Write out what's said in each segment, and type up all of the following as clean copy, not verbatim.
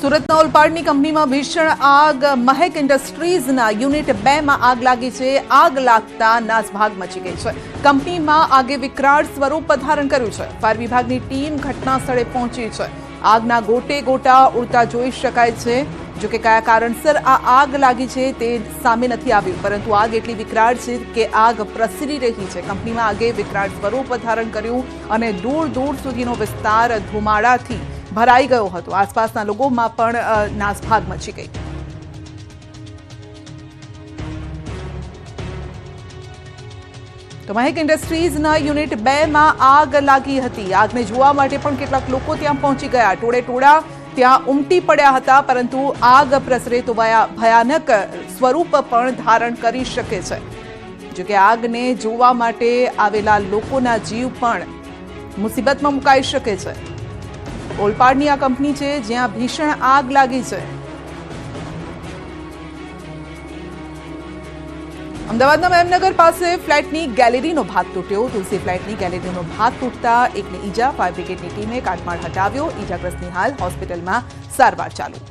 સુરતના ઓલપાડની કંપનીમાં ભીષણ આગ. મહેક ઇન્ડસ્ટ્રીઝના યુનિટ 2 માં આગ લાગી છે. આગ લાગતા નાસભાગ મચી ગઈ છે. કંપનીમાં આગે વિકરાળ સ્વરૂપ ધારણ કર્યું છે. ફાયર વિભાગની ટીમ ઘટના સ્થળે પહોંચી છે. આગના ગોટે ગોટા ઉડતા જોઈ શકાય છે. જો કે કયા કારણસર આ આગ લાગી છે તે સામે નથી આવ્યું, પરંતુ આગ એટલી વિકરાળ છે કે આગ પ્રસરી રહી છે. કંપનીમાં આગે વિકરાળ સ્વરૂપ ધારણ કર્યું અને દૂર દૂર સુધીનો વિસ્તાર ધુમાડાથી ભરાઈ ગયો હતો. આસપાસના લોકોમાં પણ નાસભાગ મચી ગઈ. તો મહેક ઇન્ડસ્ટ્રીઝના યુનિટ 2 માં આગ લાગી હતી. આગને જોવા માટે પણ કેટલાક લોકો ત્યાં પહોંચી ગયા. ટોળે ટોળા ત્યાં ઉમટી પડ્યા હતા, પરંતુ આગ પ્રસરે તો ભયાનક સ્વરૂપ પણ ધારણ કરી શકે છે. જોકે આગને જોવા માટે આવેલા લોકોના જીવ પણ મુસીબતમાં મુકાઈ શકે છે. ઓલપાડની આ કંપની છે જ્યાં ભીષણ આગ લાગી છે. અમદાવાદના મેમનગર પાસે ફ્લેટની ગેલેરીનો ભાગ તૂટ્યો. તુલસી ફ્લેટની ગેલેરીનો ભાગ તૂટતા એકને ઈજા. ફાયર બ્રિગેડની ટીમે કાટમાળ હટાવ્યો. ઈજાગ્રસ્તની હાલ હોસ્પિટલમાં સારવાર ચાલુ.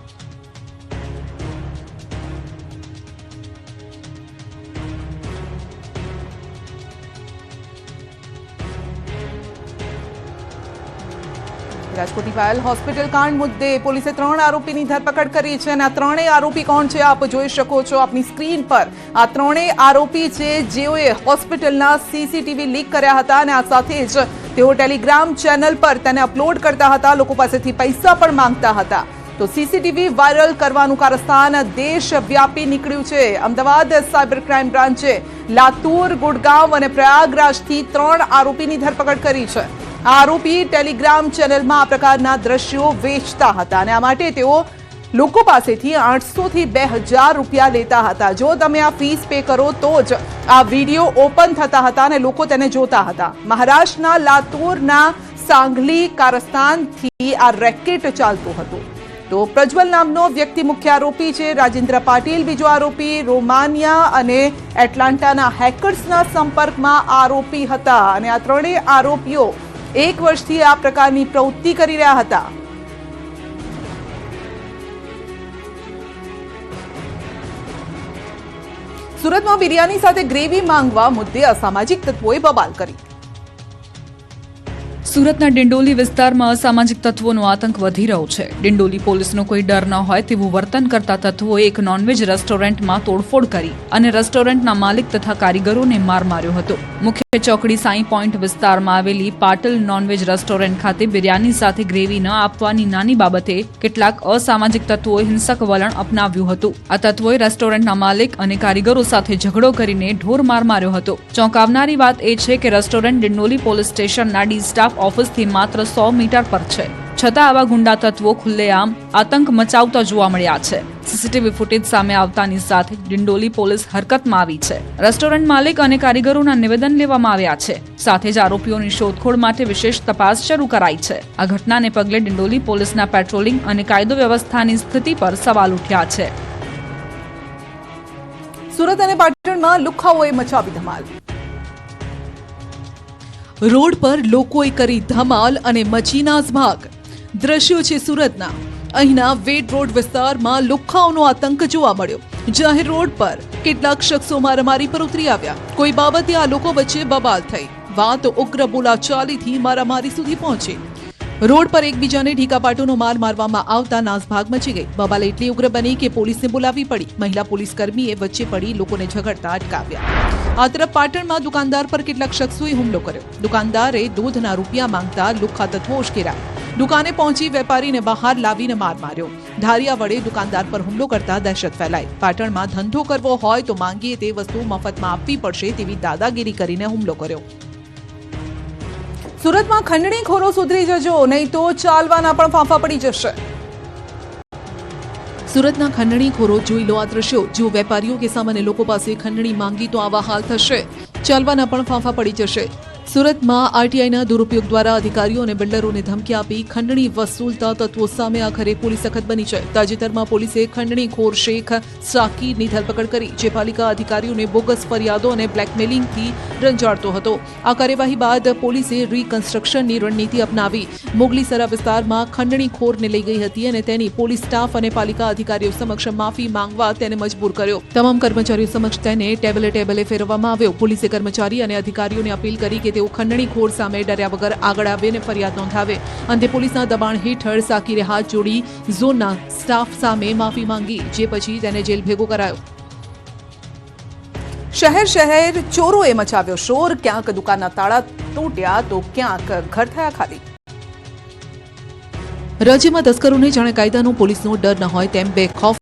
રાજકોટની પાયલ હોસ્પિટલ કાંડ મુદ્દે પોલીસે 3 આરોપીની ધરપકડ કરી છે અને આ ત્રણેય આરોપી કોણ છે આપ જોઈ શકો છો આપની સ્ક્રીન પર. આ ત્રણેય આરોપી છે જેઓએ હોસ્પિટલના સીસીટીવી લીક કર્યા હતા અને આ સાથે જ તેઓ ટેલિગ્રામ ચેનલ પર તેને અપલોડ કરતા હતા. લોકો પાસેથી પૈસા પણ માંગતા હતા. તો સીસીટીવી વાયરલ કરવાનું કારસ્તાન દેશવ્યાપી નીકળ્યું છે. અમદાવાદ સાયબર ક્રાઇમ બ્રાન્ચે લાતુર, ગુડગાંવ અને પ્રયાગરાજથી 3 આરોપીની ધરપકડ કરી છે. આ આરોપી ટેલિગ્રામ ચેનલમાં આ પ્રકારના દ્રશ્યો વેચતા હતા અને આ માટે તેઓ લોકો પાસેથી 800 થી 2000 રૂપિયા લેતા હતા. જો તમે આ ફીસ પે કરો તો જ આ વિડીયો ઓપન થતા હતા અને લોકો તેને જોતા હતા. મહારાષ્ટ્રના લાતુરના સાંગલી કારસ્તાનથી આ રેકેટ ચાલતું હતું. તો પ્રજ્વલ નામનો વ્યક્તિ મુખ્ય આરોપી છે. રાજેન્દ્ર પાટીલ બીજો આરોપી. રોમાનિયા અને એટલાન્ટાના હેકર્સના સંપર્કમાં આરોપી હતા અને આ ત્રણેય આરોપીઓ 1 વર્ષથી આ પ્રકારની પ્રવૃત્તિ કરી રહ્યા હતા. સુરતમાં બિરયાની સાથે ગ્રેવી માંગવા મુદ્દે અસામાજિક તત્વોએ બબાલ કરી. સુરતના ડિંડોલી વિસ્તારમાં અસામાજિક તત્વોનો આતંક વધી રહ્યો છે. ડિંડોલી પોલીસનો કોઈ ડર ન હોય તેવું વર્તન કરતા તત્વોએ એક નોનવેજ રેસ્ટોરન્ટમાં તોડફોડ કરી અને રેસ્ટોરન્ટના માલિક તથા કારીગરોને માર માર્યો હતો. મુખ્ય ચોકડી સાઈ પોઈન્ટ વિસ્તારમાં આવેલી પાટલ નોનવેજ રેસ્ટોરન્ટ ખાતે બિરયાની સાથે ગ્રેવી ન આપવાની નાની બાબતે કેટલાક અસામાજિક તત્વોએ હિંસક વલણ અપનાવ્યું હતું. આ તત્વોએ રેસ્ટોરન્ટના માલિક અને કારીગરો સાથે ઝઘડો કરીને ઢોર માર માર્યો હતો. ચોંકાવનારી વાત એ છે કે રેસ્ટોરન્ટ ડિંડોલી પોલીસ સ્ટેશનના ડી સ્ટાફ ઓફિસથી માત્ર 100 મીટર પર છે. છતાં આવા ગુંડા તત્વો ખુલ્લેઆમ આતંક મચાવતા જોવા મળ્યા છે. સીસીટીવી ફૂટેજ સામે આવતાની સાથે ડિંડોલી પોલીસ હરકતમાં આવી છે. રેસ્ટોરન્ટ માલિક અને કારીગરોના નિવેદન લેવામાં આવ્યા છે. સાથે જ આરોપીઓની શોધખોળ માટે વિશેષ તપાસ શરૂ કરાઈ છે. આ ઘટનાને પગલે ડિંડોલી પોલીસના પેટ્રોલિંગ અને કાયદો વ્યવસ્થાની સ્થિતિ પર સવાલ ઉઠ્યા છે. સુરત અને પાટણમાં લુખ્ખાઓએ મચાવી ધમાલ. રોડ પર લોકોએ કરી ધમાલ અને મચી નાસભાગ. દ્રશ્યો છે સુરતના. અહીંના વેડ રોડ વિસ્તારમાં લુખ્ખાઓનો આતંક જોવા મળ્યો. જાહેર રોડ પર કેટલાક શખ્સો મારામારી પર ઉતરી આવ્યા. કોઈ બાબતે આ લોકો વચ્ચે બબાલ થઈ. વાત ઉગ્ર બોલાચાલીથી મારામારી સુધી પહોંચી. રોડ પર એકબીજાને ઢીકાપાટોનો માર મારવામાં આવતા નાસભાગ મચી ગઈ. બબાલ એટલી ઉગ્ર બની કે પોલીસને બોલાવવી પડી. મહિલા પોલીસ કર્મીએ વચ્ચે પડી લોકોને ઝઘડતા અટકાવ્યા. આ તરફ પાટણમાં દુકાનદાર પર કેટલાક શખ્સોએ હુમલો કર્યો. દુકાનદારે દૂધના રૂપિયા માંગતા લુખ્ખા તત્વો ઉશ્કેરાયા. દુકાને પહોંચી વેપારીને બહાર લાવીને માર માર્યો. ધારિયા વડે દુકાનદાર પર હુમલો કરતા દહેશત ફેલાઈ. પાટણમાં ધંધો કરવો હોય તો માંગીએ તે વસ્તુ મફતમાં આપવી પડશે તેવી દાદાગીરી કરીને હુમલો કર્યો. સુરતમાં ખંડણીખોરો સુધરી જજો, નહીં તો ચાલવાના પણ ફાંફા પડી જશે. સુરતના ખંડણીખોરો જોઈ લો આ દ્રશ્યો. જો વેપારીઓ કે સામાન્ય લોકો પાસે ખંડણી માંગી તો આવા હાલ થશે. ચાલવાના પણ ફાંફા પડી જશે. સુરતમાં આરટીઆઈના દુરુપયોગ દ્વારા અધિકારીઓ અને બિલ્ડરોને ધમકી આપી ખંડણી વસૂલતા તત્વો સામે આખરે પોલીસ સખત બની છે. તાજેતરમાં પોલીસે ખંડણીખોર શેખ સાકીરની ધરપકડ કરી, જે પાલિકા અધિકારીઓને બોગસ ફરિયાદો અને બ્લેકમેલિંગથી રંજાડતો હતો. આ કાર્યવાહી બાદ પોલીસે રીકન્સ્ટ્રક્શનની રણનીતિ અપનાવી મોગલીસરા વિસ્તારમાં ખંડણીખોરને લઈ ગઈ હતી અને તેની પોલીસ સ્ટાફ અને પાલિકા અધિકારીઓ સમક્ષ માફી માંગવા તેને મજબૂર કર્યો. તમામ કર્મચારીઓ સમક્ષ તેને ટેબલે ફેરવવામાં આવ્યો. પોલીસે કર્મચારી અને અધિકારીઓને અપીલ કરી કે તેઓ ખંડણીખોર સામે ડર્યા વગર આગળ આવે અને ફરિયાદ નોંધાવે. અંતે પોલીસના દબાણ હેઠળ સાકીરે હાથ જોડી ઝોનના સ્ટાફ સામે માફી માંગી, જે પછી તેને જેલ ભેગો કરાયો. શહેર ચોરોએ મચાવ્યો શોર. ક્યાંક દુકાનના તાળા તૂટ્યા તો ક્યાંક ઘર થયા ખાલી. રાજ્યમાં તસ્કરોને જાણે કાયદાનો પોલીસનો ડર ન હોય તેમ બેખૌફ